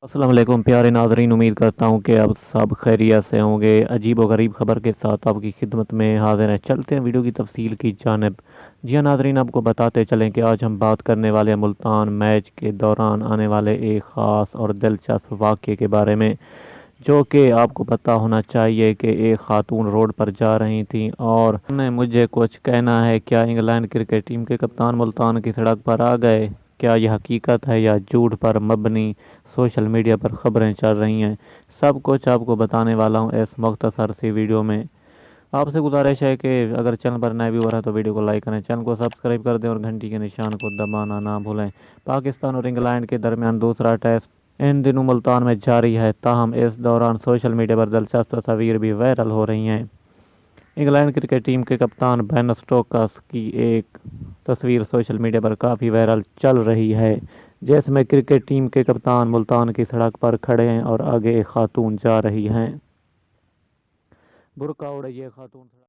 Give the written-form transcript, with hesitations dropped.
अस्सलाम वालेकुम प्यारे नाज़रीन, उम्मीद करता हूँ कि आप सब खैरियत से होंगे। अजीब व गरीब खबर के साथ आपकी खिदमत में हाजिर हैं। चलते हैं वीडियो की तफसील की जानिब। जी हाँ नाज़रीन, आपको बताते चलें कि आज हम बात करने वाले हैं मुल्तान मैच के दौरान आने वाले एक ख़ास और दिलचस्प वाक़ये के बारे में, जो कि आपको पता होना चाहिए कि एक खातून रोड पर जा रही थी और उन्हें मुझे कुछ कहना है। क्या इंग्लैंड क्रिकेट टीम के कप्तान मुल्तान की सड़क पर आ गए? क्या यह हकीकत है या झूठ पर मबनी सोशल मीडिया पर खबरें चल रही हैं? सब कुछ आपको बताने वाला हूँ इस मुख्तसर सी वीडियो में। आपसे गुजारिश है कि अगर चैनल पर नए व्यूअर है तो वीडियो को लाइक करें, चैनल को सब्सक्राइब कर दें और घंटी के निशान को दबाना ना भूलें। पाकिस्तान और इंग्लैंड के दरमियान दूसरा टेस्ट इन दिनों मुल्तान में जारी है। ताहम इस दौरान सोशल मीडिया पर दिलचस्प तस्वीर भी वायरल हो रही हैं। इंग्लैंड क्रिकेट टीम के कप्तान बेन स्टोक्स की एक तस्वीर सोशल मीडिया पर काफ़ी वायरल चल रही है, जिसमें क्रिकेट टीम के कप्तान मुल्तान की सड़क पर खड़े हैं और आगे एक खातून जा रही हैं। बुर्का ओढ़े ये खातून